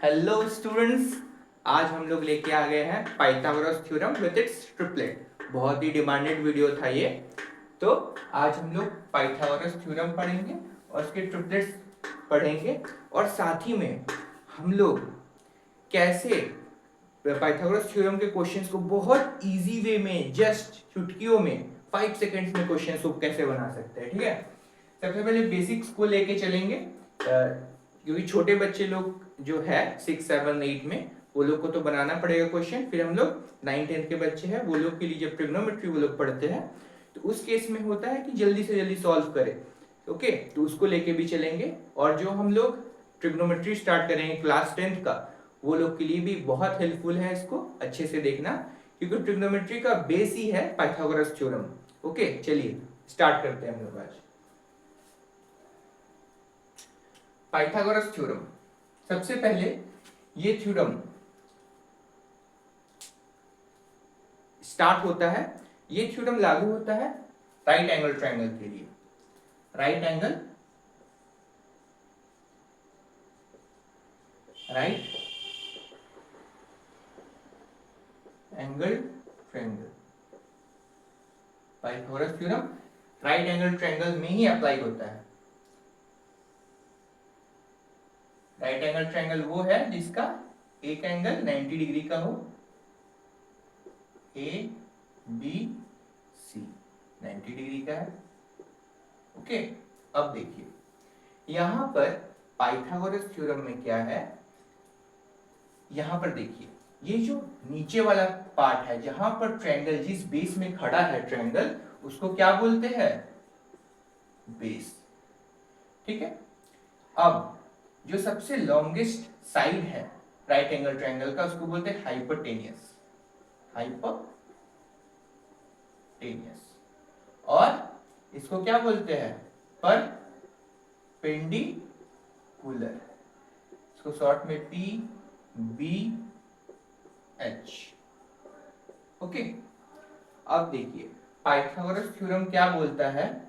Hello students, आज हम लोग लेके आ गए हैं Pythagoras theorem with its triplet. बहुत ही डिमांडेड वीडियो था ये। तो आज हम लोग पाइथागोरस थ्योरम पढ़ेंगे और उसके ट्रिपलेट्स पढ़ेंगे, और साथ ही में हम लोग कैसे पाइथागोरस थ्योरम के क्वेश्चंस को बहुत इजी वे में, जस्ट चुटकियों में 5 सेकंड्स में क्वेश्चंस को कैसे बना सकते हैं। ठीक है, सबसे पहले बेसिक्स को लेके चलेंगे, क्योंकि छोटे बच्चे लोग जो है 6, 7, 8 में, वो लोग को तो बनाना पड़ेगा क्वेश्चन। फिर हम लोग 9, 10 के बच्चे हैं, वो लोग के लिए जब ट्रिग्नोमेट्री वो लोग पढ़ते हैं तो उस केस में होता है कि जल्दी से जल्दी सॉल्व करें। ओके, तो उसको लेके भी चलेंगे। और जो हम लोग ट्रिग्नोमेट्री स्टार्ट करेंगे क्लास 10th का, वो लोग के लिए भी बहुत हेल्पफुल है, इसको अच्छे से देखना, क्योंकि ट्रिग्नोमेट्री का बेस ही है पाइथागोरस थ्योरम। ओके, चलिए स्टार्ट करते हैं हम लोग आज पाइथागोरस थ्योरम। सबसे पहले ये थ्योरम स्टार्ट होता है, ये थ्योरम लागू होता है राइट एंगल ट्रायंगल के लिए। Right angle triangle, Pythagoras theorem right angle triangle में ही अप्लाई होता है। राइट एंगल ट्रायंगल वो है जिसका एक एंगल 90 डिग्री का हो, ए बी सी 90 डिग्री का है। ओके, अब देखिए यहां पर पाइथागोरस थ्योरम में क्या है, यहां पर देखिए ये जो नीचे वाला पार्ट है जहां पर ट्रायंगल जिस बेस में खड़ा है ट्रायंगल, उसको क्या बोलते हैं? बेस। ठीक है, अब जो सबसे लॉन्गेस्ट साइड है राइट एंगल ट्रायंगल का, उसको बोलते हैं हाइपोटेनियस। और इसको क्या बोलते हैं? परपेंडिकुलर। इसको शॉर्ट में पी बी एच। ओके, अब देखिए पाइथागोरस थ्योरम क्या बोलता है?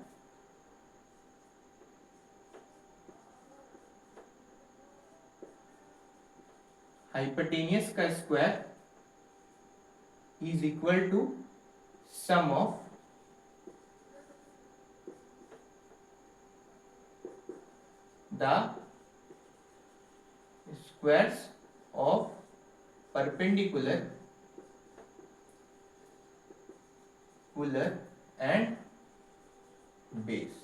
हाइपोटेनियस का square is equal to sum of the squares of perpendicular and base।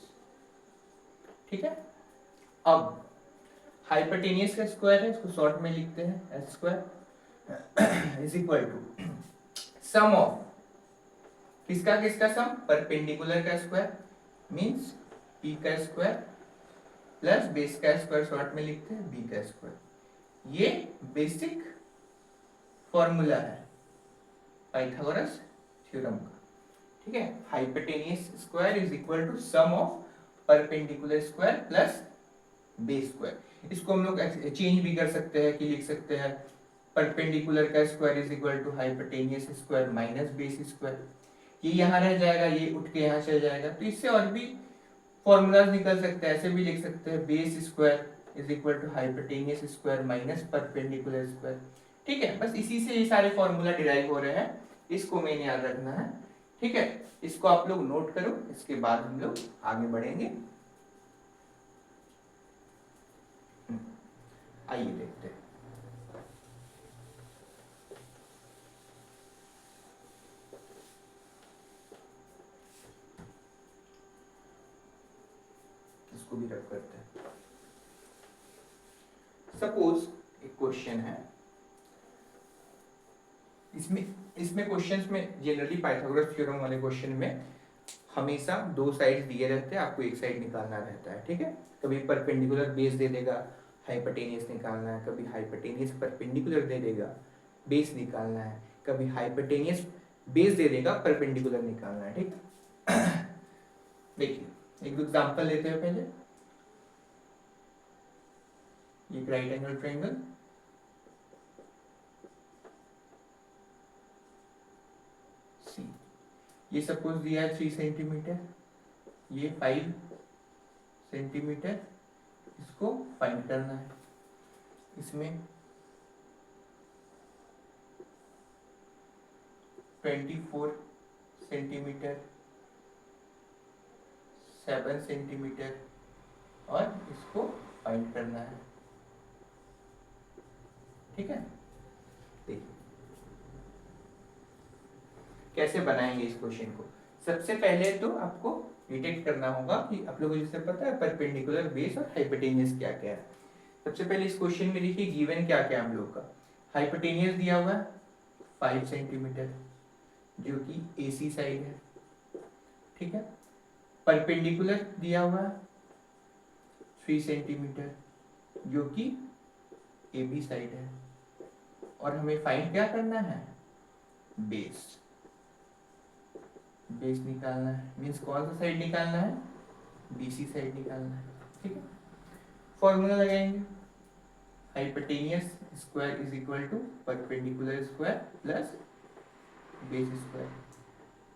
ठीक है, अब हाइपोटेनियस का स्क्वायर है, इसको शॉर्ट में लिखते हैं H square is equal to sum of किसका किसका सम? परपेंडिकुलर का स्क्वायर मींस पी का स्क्वायर प्लस बेस का स्क्वायर, शॉर्ट में लिखते हैं बी का स्क्वायर। ये बेसिक फॉर्मूला है पाइथागोरस थ्योरम का। ठीक है, hypotenuse square is equal to sum of perpendicular square plus base square. इसको हम लोग चेंज भी कर सकते हैं कि लिख सकते हैं परपेंडिकुलर का square is equal to hypotenuse square minus base square. ये यहाँ रह जाएगा, ये उठ के यहाँ चल जाएगा, तो इससे और भी फॉर्मूलाज निकल सकते हैं। ऐसे भी लिख सकते हैं base square is equal to hypotenuse square minus perpendicular square. ठीक है, बस इसी से ये सारे फॉर्मूला डिराइव हो रहे हैं, इसको मेन याद रखना है। ठीक है, इसको आप लोग नोट करो, इसके बाद हम लोग आगे बढ़ेंगे। आइए देखते हैं। इसको भी रख करते हैं। सपोज एक क्वेश्चन है, इसमें क्वेश्चंस में जनरली पाइथागोरस थ्योरम वाले क्वेश्चन में हमेशा दो साइड दिए रहते हैं, आपको एक साइड निकालना रहता है। ठीक है, कभी परपेंडिकुलर बेस दे देगा, हाइपोटेनियस निकालना है, कभी हाइपोटेनियस परपेंडिकुलर दे देगा, बेस निकालना है, कभी हाइपोटेनियस बेस दे देगा, परपेंडिकुलर निकालना है। ठीक देखिए एक एग्जांपल लेते हैं पहले। एक राइट एंगल ट्रायंगल, सी, ये सपोज दिया है 3 सेंटीमीटर, ये 5 सेंटीमीटर, इसको फाइंड करना है। इसमें 24 सेंटीमीटर, 7 सेंटीमीटर, और इसको फाइंड करना है। ठीक है, देखिए कैसे बनाएंगे इस क्वेश्चन को। सबसे पहले तो आपको डिटेक्ट करना होगा कि आप लोगों को जैसे पता है परपेंडिकुलर, बेस और हाइपोटेनियस क्या क्या है। सबसे पहले इस क्वेश्चन में देखिए गिवन क्या क्या है हम लोग का। हाइपोटेनियस दिया हुआ है 5 सेंटीमीटर जो कि AC साइड है। ठीक है, परपेंडिकुलर दिया हुआ है 3 सेंटीमीटर जो कि AB साइड है। और हमें फाइंड क्या करना है, बेस। बेस निकालना है, मीन्स कौन सा साइड निकालना है, BC साइड निकालना है। ठीक है, फॉर्मूला लगाएंगे, hypotenuse square is equal to perpendicular square plus base square.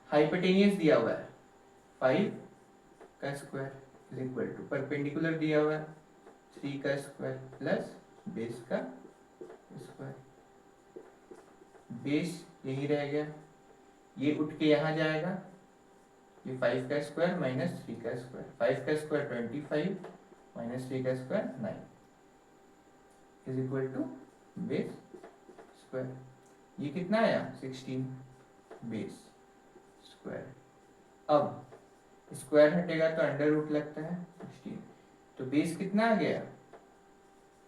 Hypotenuse दिया हुआ है 5 का square is equal to perpendicular दिया हुआ है 3 का स्क्वायर प्लस बेस का स्क्वायर। बेस यही रह गया, ये उठ के यहाँ जाएगा, ये 5 का स्क्वायर माइनस 3 का स्क्वायर, 5 का स्क्वायर 25 माइनस 3 का square 9 is equal to base square. ये कितना आया 16 बेस स्क्वायर। अब स्क्वायर हटेगा तो अंडर रूट लगता है 16, तो बेस कितना आ गया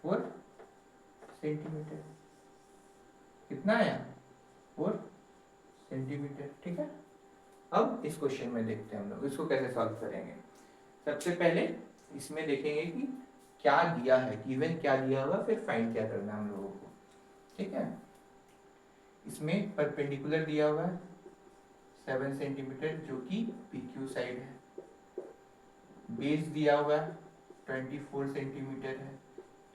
4 सेंटीमीटर। कितना आया 4 सेंटीमीटर। ठीक है, अब इस क्वेश्चन में देखते हैं हम लोग इसको कैसे सॉल्व करेंगे। सबसे पहले इसमें देखेंगे कि क्या दिया है, गिवन क्या दिया हुआ, फिर फाइंड क्या करना है हम लोगों को। ठीक है, इसमें परपेंडिकुलर दिया हुआ है 7 सेंटीमीटर जो कि PQ साइड है। बेस दिया हुआ है 24 सेंटीमीटर है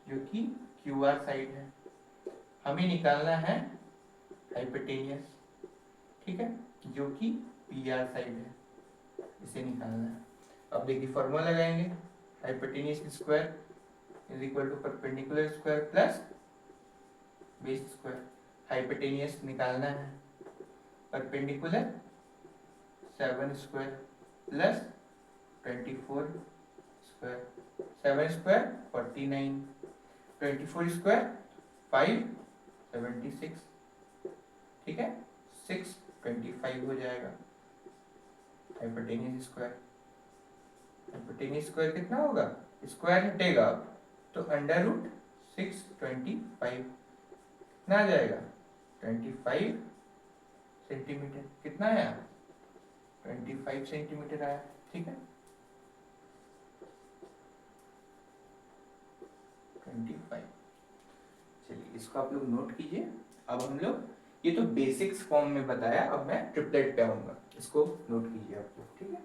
जो कि QR साइड है। हमें निकालना है हाइपोटेनियस, ठीक है, जो कि PR साइड है, इसे निकालना है। अब देखिए फॉर्मूला लगाएंगे, hypotenuse square is equal to perpendicular square plus base square. Hypotenuse निकालना है, perpendicular 7 square plus 24 square, 7 square 49, 24 square 576। ठीक है, 625 हो जाएगा हाइपोटेनियस स्क्वायर। हाइपोटेनियस स्क्वायर कितना होगा, स्क्वायर हटेगा तो अंडर रूट 625 कितना आ जाएगा 25 सेंटीमीटर। कितना आया 25 सेंटीमीटर आया। ठीक है, 25। चलिए इसको आप लोग नोट कीजिए। अब हम लोग, ये तो बेसिक्स फॉर्म में बताया, अब मैं ट्रिपलेट पे आऊंगा, इसको नोट कीजिए आप लोग। ठीक है,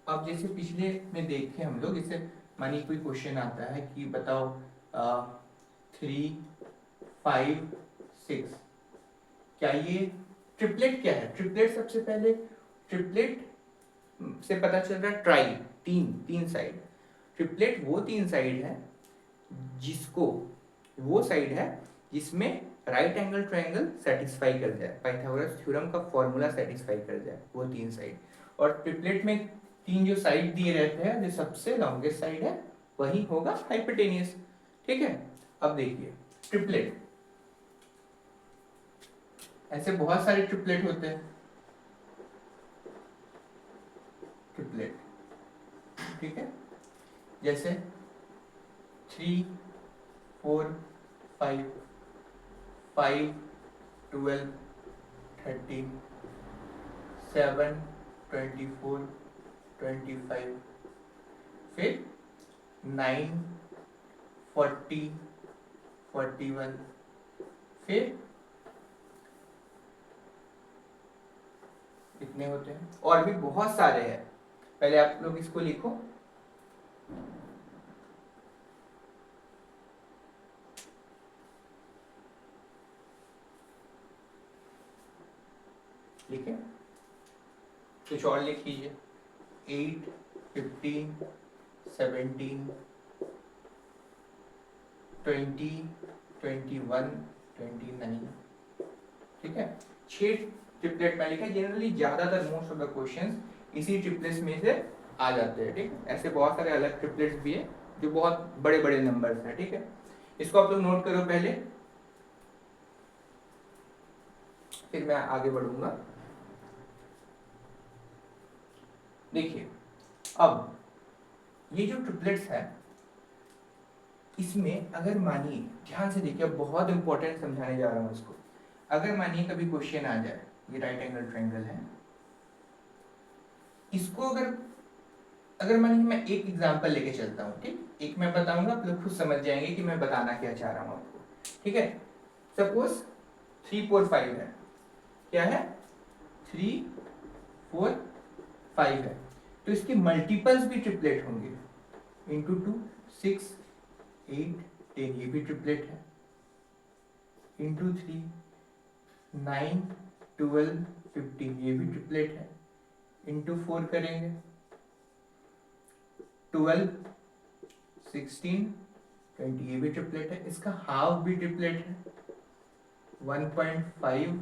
अब जैसे पिछले में देखे हम लोग, इसे मानी कोई क्वेश्चन आता है कि बताओ 3 5 6, क्या ये ट्रिपलेट क्या है। ट्रिपलेट सबसे पहले, ट्रिपलेट से पता चल रहा है ट्राई, तीन तीन साइड। ट्रिपलेट वो तीन साइड है जिसको, वो साइड है जिसमें राइट एंगल ट्रायंगल सेटिस्फाई कर जाए, पाइथागोरस थ्योरम का फॉर्मूला सेटिस्फाई कर जाए, वो तीन साइड। और ट्रिपलेट में तीन जो साइड दिए रहते हैं, जो सबसे लॉन्गेस्ट साइड है वही होगा हाइपोटेनियस। ठीक है, अब देखिए ट्रिपलेट, ऐसे बहुत सारे ट्रिपलेट होते हैं, ट्रिपलेट। ठीक है, जैसे 3 4 5, 5 12 13, 7 24 25, फिर 9 40 41, फिर कितने होते हैं, और भी बहुत सारे हैं। पहले आप लोग इसको लिखो, ठीक है, कुछ और लिख लीजिए, 8, 15, 17, 20, 21, 29, ठीक है। 6 ट्रिपलेट में लिखा है। जनरली ज्यादातर मोस्ट ऑफ द क्वेश्चंस इसी ट्रिपलेट्स में से आ जाते हैं, ठीक है। ऐसे बहुत सारे अलग ट्रिपलेट्स भी है जो बहुत बड़े बड़े नंबर्स हैं, ठीक है। इसको आप लोग नोट करो पहले, फिर मैं आगे बढ़ूंगा। देखिए अब ये जो ट्रिपलेट्स है, इसमें अगर मानिए, ध्यान से देखिए, बहुत इंपॉर्टेंट समझाने जा रहा हूं इसको। अगर मानिए कभी क्वेश्चन आ जाए, ये राइट एंगल ट्रायंगल है, इसको अगर मानिए मैं एक एग्जांपल लेके चलता हूँ, ठीक, एक मैं बताऊंगा, आप लोग खुद समझ जाएंगे कि मैं बताना क्या चाह रहा हूँ आपको, ठीक है। सपोज 3, 4, 5 है, क्या है, 3, 4, 5 है, तो इसके मल्टीपल्स भी ट्रिपलेट होंगे, इंटू 2, 6, 8, 10, ये भी ट्रिपलेट है, इंटू 3, 9, 12, 15, ये भी ट्रिपलेट है, इंटू 4 करेंगे, 12, 16, 20, ये भी ट्रिपलेट है, इसका हाफ भी ट्रिपलेट है, 1.5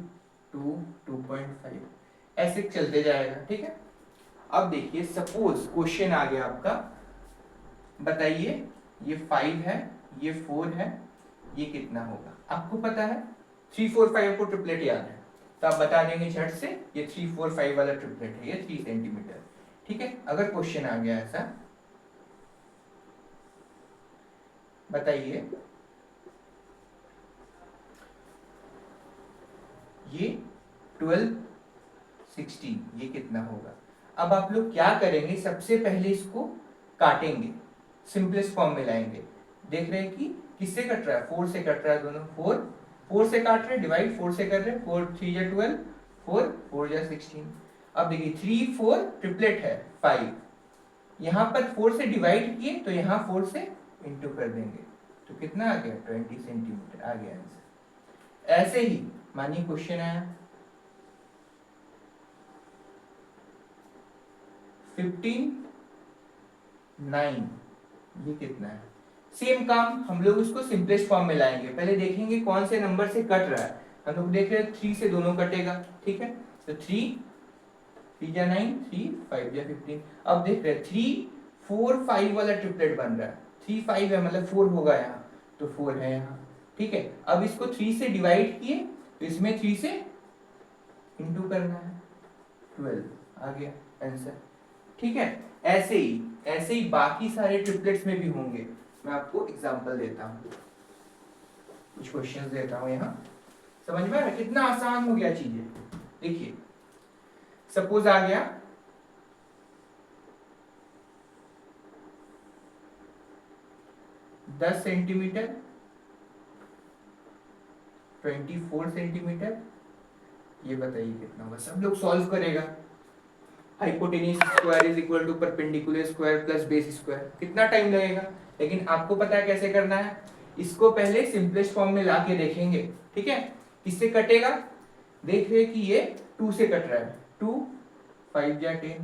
to 2.5, ऐसे चलते जाएगा, ठीक है। अब देखिए सपोज क्वेश्चन आ गया आपका, बताइए ये 5 है, ये 4 है, ये कितना होगा। आपको पता है 3, 4, 5 को ट्रिपलेट याद है, तो आप बता देंगे झट से ये 3, 4, 5 वाला ट्रिपलेट है, ये 3 सेंटीमीटर, ठीक है। अगर क्वेश्चन आ गया ऐसा, बताइए ये 12, 16, ये कितना होगा। अब आप लोग क्या करेंगे, सबसे पहले इसको काटेंगे, सिंपलेस्ट फॉर्म में लाएंगे। देख रहे हैं कि किससे कट रहा है, 4 से कट रहा है, दोनों 4 से काट रहे हैं, डिवाइड 4 से कर रहे हैं, 4 3 या 12, 4 4 या 16। अब देखिए 3, 4 ट्रिपलेट है, 5 यहाँ पर 4 से डिवाइड किए तो यहाँ 4 से इंटू कर देंगे, तो कितना आ गया, 20 सेंटीमीटर आ गया आंसर। ऐसे ही मानिए क्वेश्चन आया 15, 9, ये कितना है। सेम काम हम लोग उसको सिंपलेस्ट फॉर्म में लाएंगे, पहले देखेंगे कौन से नंबर से कट रहा है। हम लोग देख रहे हैं 3 से दोनों कटेगा, ठीक है, तो 3 3 या 9, 3 5 या 15। अब देख रहे हैं 3, 4, 5 वाला ट्रिपलेट बन रहा है, 3, 5 है मतलब 4 होगा यहाँ, तो 4 है यहाँ, ठीक है। अब इसको 3 से डिवाइड किए तो इसमें 3 से इंटू करना है, 12 आ गया आंसर, ठीक है। ऐसे ही बाकी सारे ट्रिपलेट्स में भी होंगे। मैं आपको एग्जांपल देता हूँ, कुछ क्वेश्चंस देता हूँ यहाँ, समझ में आ रहा है कितना आसान हो गया चीजें। देखिए सपोज आ गया 10 सेंटीमीटर, 24 सेंटीमीटर, ये बताइए कितना होगा। सब लोग सॉल्व करेगा, hypotenuse square is equal to perpendicular square plus base square, कितना टाइम लगेगा। लेकिन आपको पता है कैसे करना है, इसको पहले सिंपलेस्ट फॉर्म में लाके देखेंगे, ठीक है। किससे कटेगा, देख रहे हैं कि ये 2 से कट रहा है, 2 5 या 10,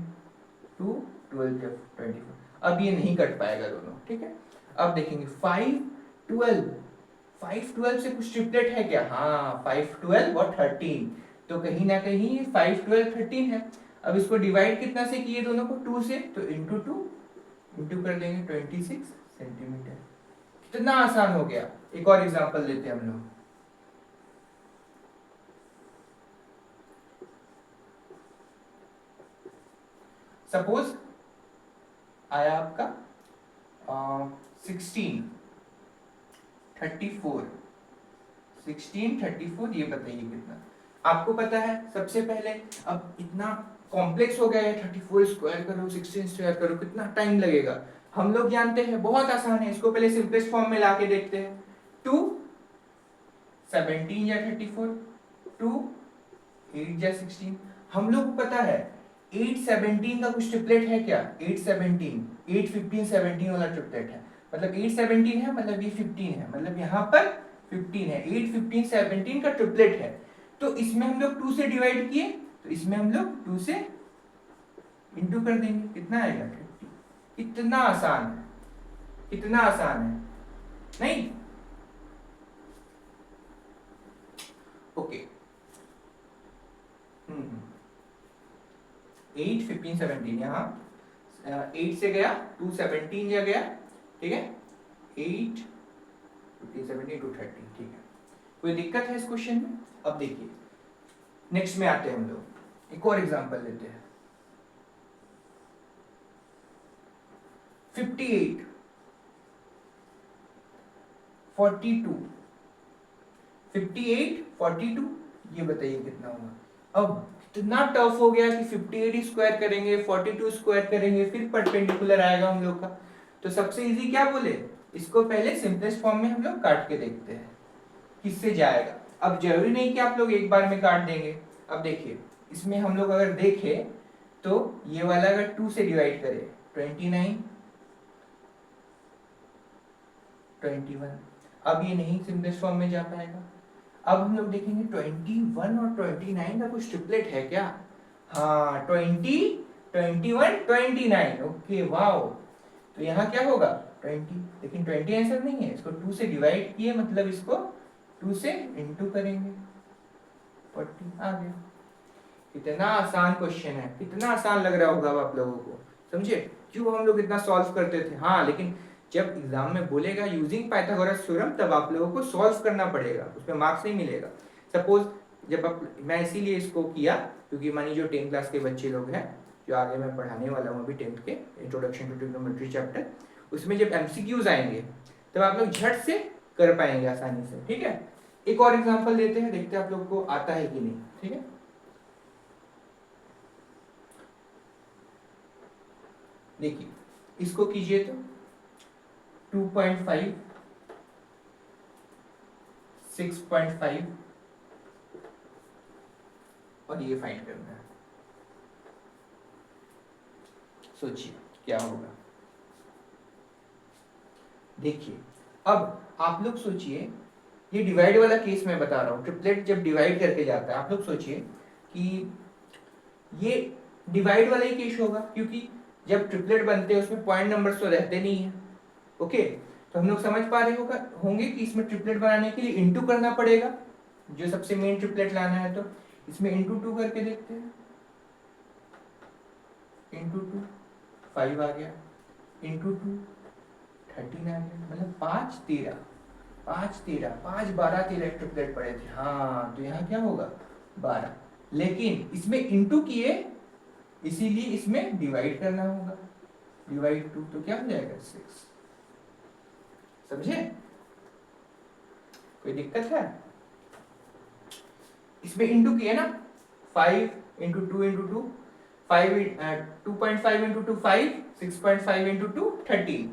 2 12 या 24, अब ये नहीं कट पाएगा दोनों, ठीक है। अब देखेंगे 5 12 से कुछ ट्रिपलेट है क्या, हाँ 5 12 और 13, तो कहीं ना कहीं 5 12 13 है। अब इसको डिवाइड कितना से किए दोनों को, 2 से, तो इंटू 2 इंटू कर देंगे 26 सेंटीमीटर। कितना आसान हो गया। एक और एग्जांपल लेते हैं हम लोग, सपोज आया आपका 16 34, 16 34, ये बताइए कितना। आपको पता है सबसे पहले, अब इतना कॉम्प्लेक्स हो गया है, 34 स्क्वायर करो, 16 स्क्वायर करो, कितना टाइम लगेगा। हम लोग जानते हैं बहुत आसान है, इसको पहले सिंपलेस्ट फॉर्म में लाके देखते हैं। 2 17 या 34, 2 8 या 16। हम लोग को पता है 8 17 का कुछ ट्रिपलेट है क्या, 8 17 8 15 17 वाला ट्रिपलेट है, मतलब 8 17 है, मतलब ये 15 है, मतलब यहाँ पर 15 है, 8 15 17 का ट्रिपलेट है। तो इसमें हम लोग 2 से डिवाइड किए तो इसमें हम लोग 2 से इंटू कर देंगे, कितना आएगा 30। कितना आसान है, कितना आसान है, नहीं? ओके। 8 15 17 यहाँ 8 से गया 2 17 जा गया, ठीक है। 8 15 17 2 30, ठीक है। कोई दिक्कत है इस क्वेश्चन में? अब देखिए नेक्स्ट में आते हैं हम लोग, एक और एग्जांपल लेते हैं। 58 42 58 42, ये बताइए कितना होगा। अब इतना टफ हो गया कि 58 स्क्वायर करेंगे, 42 स्क्वायर करेंगे, फिर परपेंडिकुलर आएगा हम लोग का। तो सबसे इजी क्या बोले, इसको पहले सिंपलेस्ट फॉर्म में हम लोग काट के देखते हैं किससे जाएगा। अब जरूरी नहीं कि आप लोग एक बार में काट देंगे। अब देखिए इसमें हम लोग अगर देखें तो ये वाला अगर 2 से डिवाइड करें 29 21, अब ये नहीं सिंपलेस्ट फॉर्म में जा पाएगा। अब हम लोग देखेंगे 21 और 29 का कुछ ट्रिपलेट है क्या? हाँ 20 21 29, ओके वाओ। तो यहाँ क्या होगा 20, लेकिन 20 आंसर नहीं है, इसको 2 से डिवाइड किए मतलब इसको 2 से इंटू करेंगे, 40 आ गया। कितना आसान क्वेश्चन है, कितना आसान लग रहा होगा आप लोगों को, समझे क्यों हम लोग इतना सॉल्व करते थे। हाँ लेकिन जब एग्जाम में बोलेगा यूजिंग पाइथागोरस थ्योरम तब आप लोगों को सॉल्व करना पड़ेगा, उसमें मार्क्स नहीं मिलेगा। सपोज जब आप, मैं इसीलिए इसको किया क्योंकि मानिए जो 10 क्लास के बच्चे लोग हैं जो आगे मैं पढ़ाने वाला हूँ अभी 10th के इंट्रोडक्शन टू ट्रिग्नोमेट्री चैप्टर, उसमें जब एमसीक्यूज आएंगे तब आप लोग झट से कर पाएंगे आसानी से, ठीक है। एक और एग्जाम्पल लेते हैं, देखते हैं आप लोग को आता है कि नहीं, ठीक है। देखिए इसको कीजिए तो 2.5 6.5 और ये फाइंड करना है। सोचिए क्या होगा। देखिए अब आप लोग सोचिए, ये डिवाइड वाला केस मैं बता रहा हूं, ट्रिपलेट जब डिवाइड करके जाता है आप लोग सोचिए कि ये डिवाइड वाला ही केस होगा क्योंकि जब ट्रिपलेट बनते हैं उसमें पॉइंट नंबर्स तो रहते नहीं है, ओके। तो हम लोग समझ पा रहे होंगे कि इसमें ट्रिपलेट बनाने के लिए इंटू करना पड़ेगा, जो सबसे मेन ट्रिपलेट लाना है। तो इसमें इंटू 2 करके देखते हैं, इंटू 2 5 आ गया, इंटू 2 13 आ गया, मतलब 5 13 5 13 5 12 13 ट्रिपलेट पड़े थे। हाँ तो यहाँ क्या होगा 12, लेकिन इसमें इंटू किए इसीलिए इसमें डिवाइड करना होगा, डिवाइड 2 तो क्या हो जाएगा 6, समझे? कोई दिक्कत है? इसमें इंटू किए ना 5 इंटू 2 इंटू 2 5 2.5 इंटू 2 5 6.5 इंटू 2 13।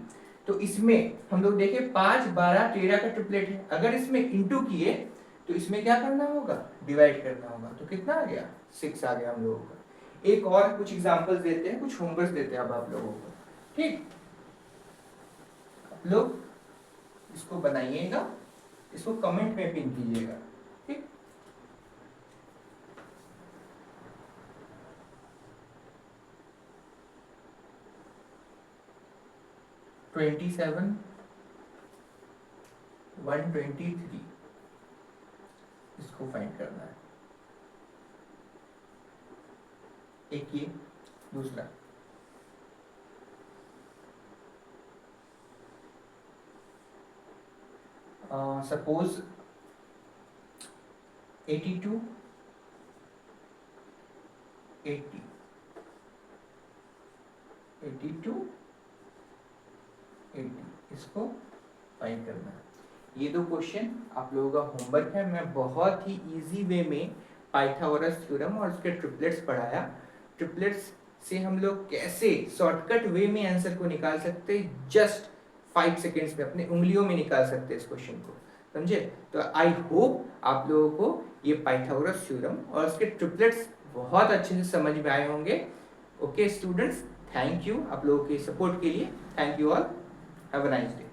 तो इसमें हम लोग देखें 5 12 13 का ट्रिपलेट है, अगर इसमें इंटू किए तो इसमें क्या करना होगा डिवाइड करना होगा, तो कितना आ गया 6 आ गया हम लोगों का। एक और कुछ एग्जांपल्स देते हैं, कुछ होमवर्क देते हैं अब आप लोगों को, ठीक। आप लोग इसको बनाइएगा, इसको कमेंट में पिन कीजिएगा, ठीक। ट्वेंटी 123 इसको फाइंड करना है। एक ये, दूसरा सपोज 82 80 82 80 इसको फाइंड करना है। ये दो क्वेश्चन आप लोगों का होमवर्क है। मैं बहुत ही इजी वे में पाइथागोरस थ्योरम और उसके ट्रिपलेट्स पढ़ाया। ट्रिपलेट्स से हम लोग कैसे शॉर्टकट वे में आंसर को निकाल सकते हैं, जस्ट 5 सेकेंड्स में अपने उंगलियों में निकाल सकते हैं इस क्वेश्चन को, समझे? तो आई होप आप लोगों को ये पाइथागोरस थ्योरम और उसके ट्रिपलेट्स बहुत अच्छे से समझ में आए होंगे। ओके स्टूडेंट्स, थैंक यू आप लोगों के सपोर्ट के लिए। Thank you all, have a nice day.